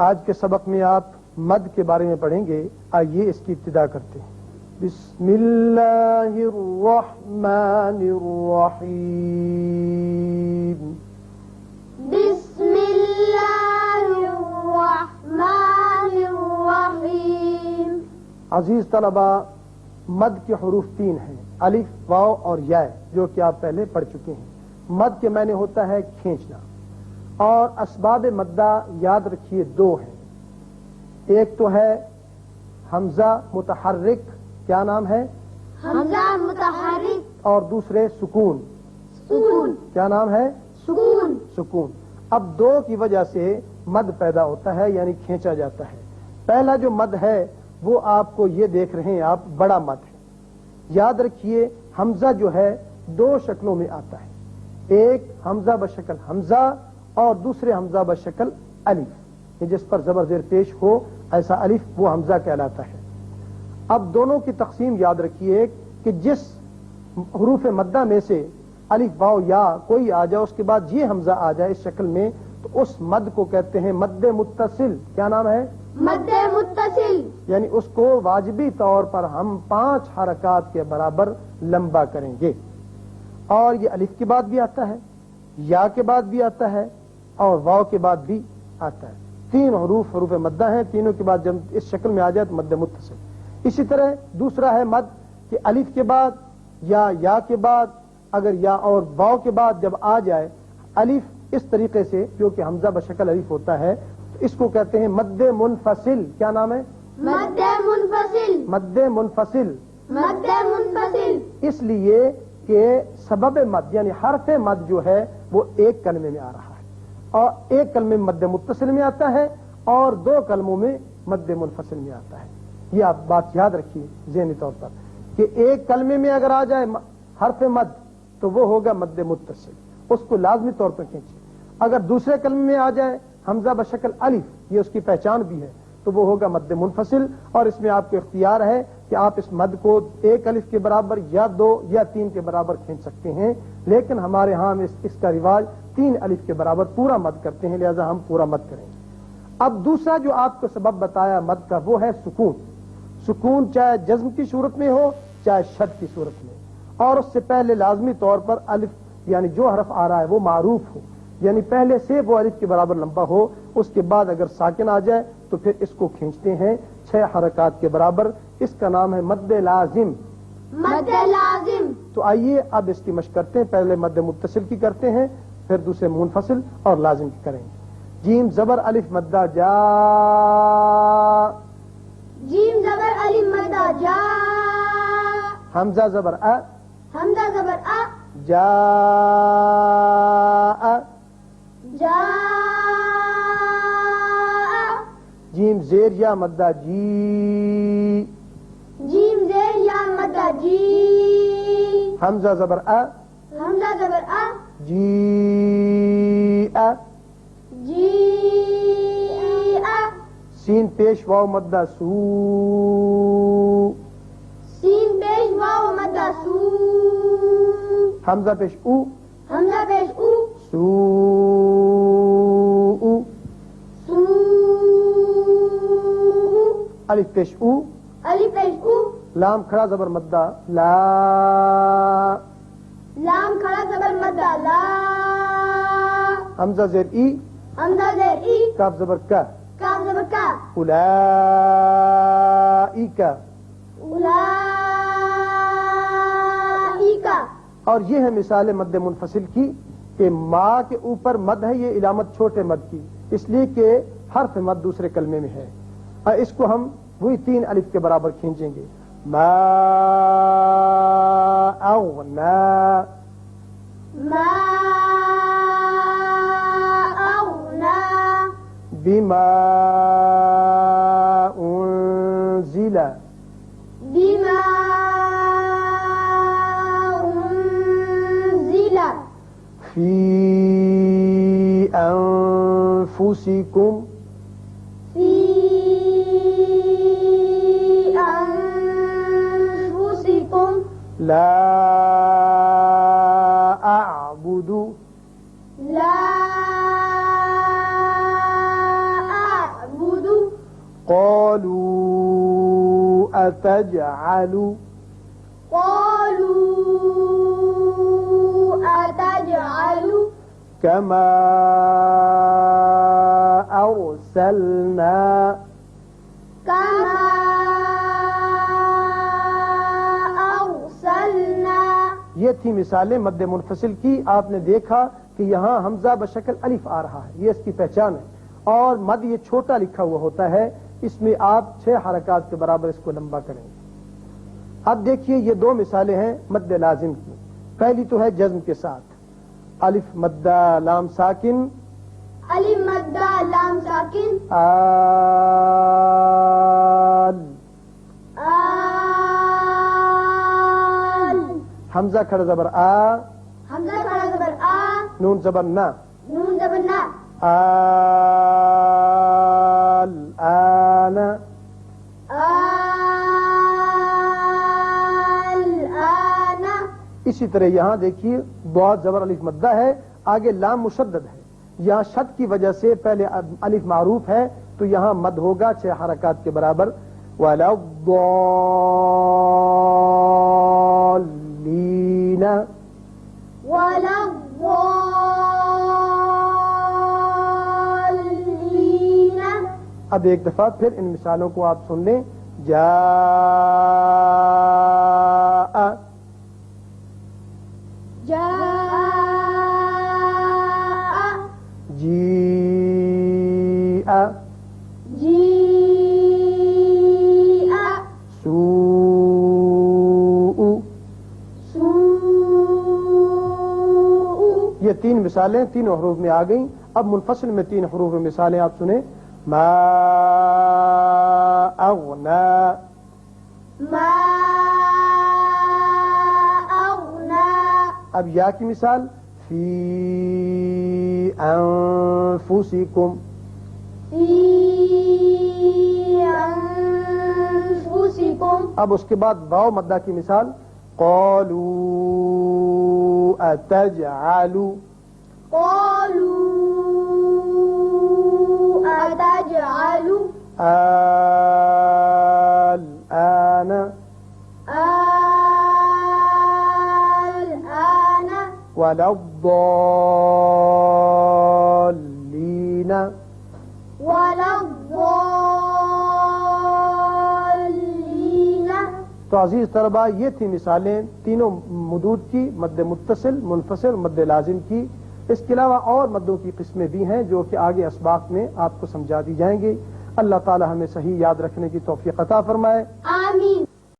آج کے سبق میں آپ مد کے بارے میں پڑھیں گے. آئیے اس کی ابتدا کرتے ہیں. بسم اللہ الرحمن الرحیم. بسم اللہ الرحمن الرحیم. عزیز طلبہ، مد کے حروف 3 ہیں، الف، واو اور یا، جو کہ آپ پہلے پڑھ چکے ہیں. مد کے معنی ہوتا ہے کھینچنا، اور اسباب مدہ یاد رکھیے 2 ہیں. ایک تو ہے حمزہ متحرک، کیا نام ہے؟ حمزہ متحرک. اور دوسرے سکون، سکون. کیا نام ہے؟ سکون. سکون. اب 2 کی وجہ سے مد پیدا ہوتا ہے، یعنی کھینچا جاتا ہے. پہلا جو مد ہے وہ آپ کو یہ دیکھ رہے ہیں آپ، بڑا مد ہے. یاد رکھیے حمزہ جو ہے 2 شکلوں میں آتا ہے. ایک حمزہ بشکل حمزہ اور دوسرے حمزہ بشکل الف، جس پر زبر زیر پیش ہو ایسا الف، وہ حمزہ کہلاتا ہے. اب دونوں کی تقسیم یاد رکھیے کہ جس حروف مدہ میں سے الف، واو، یا کوئی آ جائے، اس کے بعد یہ حمزہ آ جائے اس شکل میں، تو اس مد کو کہتے ہیں مد متصل. کیا نام ہے؟ مد متصل. یعنی اس کو واجبی طور پر ہم 5 حرکات کے برابر لمبا کریں گے. اور یہ الف کے بعد بھی آتا ہے، یا کے بعد بھی آتا ہے، اور واو کے بعد بھی آتا ہے. 3 حروف مدہ ہیں، تینوں کے بعد جب اس شکل میں آ جائے تو مد متصل. اسی طرح دوسرا ہے مد کہ الف کے بعد یا کے بعد، اگر یا اور واو کے بعد جب آ جائے الف اس طریقے سے، جو کہ حمزہ بشکل الف ہوتا ہے، تو اس کو کہتے ہیں مد منفصل. کیا نام ہے؟ مد منفصل. مد منفصل. مد منفصل. اس لیے کہ سبب مد یعنی حرف مد جو ہے وہ ایک کلمے میں آ رہا ہے، اور ایک کلمے میں مد متصل میں آتا ہے، اور 2 کلموں میں مد منفصل میں آتا ہے. یہ آپ بات یاد رکھیے ذہنی طور پر کہ ایک کلمے میں اگر آ جائے حرف مد تو وہ ہوگا مد متصل، اس کو لازمی طور پر کھینچے. اگر دوسرے کلمے میں آ جائے حمزہ بشکل الف، یہ اس کی پہچان بھی ہے، تو وہ ہوگا مد منفصل. اور اس میں آپ کو اختیار ہے کہ آپ اس مد کو 1 الف کے برابر یا 2 یا 3 کے برابر کھینچ سکتے ہیں، لیکن ہمارے ہاں اس کا رواج 3 الف کے برابر پورا مد کرتے ہیں، لہذا ہم پورا مد کریں گے. اب دوسرا جو آپ کو سبب بتایا مد کا، وہ ہے سکون. سکون چاہے جزم کی صورت میں ہو چاہے شد کی صورت میں، اور اس سے پہلے لازمی طور پر الف یعنی جو حرف آ رہا ہے وہ معروف ہو، یعنی پہلے سے وہ الف کے برابر لمبا ہو. اس کے بعد اگر ساکن آ جائے تو پھر اس کو کھینچتے ہیں 6 حرکات کے برابر. اس کا نام ہے مد لازم. مد لازم. تو آئیے اب اس کی مشق کرتے ہیں. پہلے مد متصل کی کرتے ہیں، پھر دوسرے منفصل اور لازم کی کریں گے. جیم زبر الف مدہ جا. جیم زبر الف مدہ جا. حمزہ زبر ا. حمزہ زبر ا. جا. جا. جیم زیر یا مدہ جی. جیم زیر یا مدہ جی. حمزہ زبر ا. حمزہ زبر ا. جی ا. جی ا. سین پیش واو مدہ سو. سین پیش واو مدہ سو. حمزہ پیش او. حمزہ پیش او. سو. سو. الف پیش او. الف پیش او. لام کھڑا زبر مدہ لا. لام کھڑا زبر مدہ لا. حمزہ زیر ای. حمزہ زیر ای. کاف زبر کا. کاف زبر کا. اولئک. اولئک. اور یہ ہے مثال مد منفصل کی کہ ما کے اوپر مد ہے، یہ علامت چھوٹے مد کی، اس لیے کہ حرف مد دوسرے کلمے میں ہے، اور اس کو ہم وہی 3 الف کے برابر کھینچیں گے. ما اغنا. ما اغنا. بما انزل. بما انزل. في أنفسكم. في أنفسكم. لا أعبد. لا أعبد. قالوا أتجعل أتجعل كما أرسلنا كما أرسلنا. یہ تھی مثالیں مد منفصل کی. آپ نے دیکھا کہ یہاں حمزہ بشکل الف آ رہا ہے، یہ اس کی پہچان ہے، اور مد یہ چھوٹا لکھا ہوا ہوتا ہے، اس میں آپ 6 حرکات کے برابر اس کو لمبا کریں گے. اب دیکھیے یہ 2 مثالیں ہیں مد لازم کی. پہلی تو ہے جزم کے ساتھ، الف مدہ لام ساکن الف مدہ لام ساکن آل، آل. حمزہ کھڑا زبر آ، حمزہ کھڑا زبر آ، نون زبر نہ، نون زبر نا. آل آن. الآن. اسی طرح یہاں دیکھیے بہت زبر الف مدہ ہے، آگے لام مشدد ہے، یہاں شد کی وجہ سے پہلے الف معروف ہے تو یہاں مد ہوگا 6 حرکات کے برابر. وَلَا الضَّالِّينَ. ولا الضالين. اب ایک دفعہ پھر ان مثالوں کو آپ سن لیں. جاء جاء جیء جيء سوء. سوء. یہ 3 مثالیں تینوں حروف میں آ گئیں. اب منفصل میں 3 حروف میں مثالیں آپ سنیں. ما اغنا. ما أغنى. اب یا کی مثال فی انفسکم. في أنفسكم. اب اس کے بعد واو مدہ کی مثال قالوا اتجعل. قالوا أتجعل الآن الآن ولا الضالين. ولا الضالين. تو عزیز طلبہ یہ تھی مثالیں تینوں مدود کی، مد متصل، منفصل، مد لازم کی. اس کے علاوہ اور مدوں کی قسمیں بھی ہیں جو کہ آگے اسباق میں آپ کو سمجھا دی جائیں گی. اللہ تعالی ہمیں صحیح یاد رکھنے کی توفیق عطا فرمائے. آمین.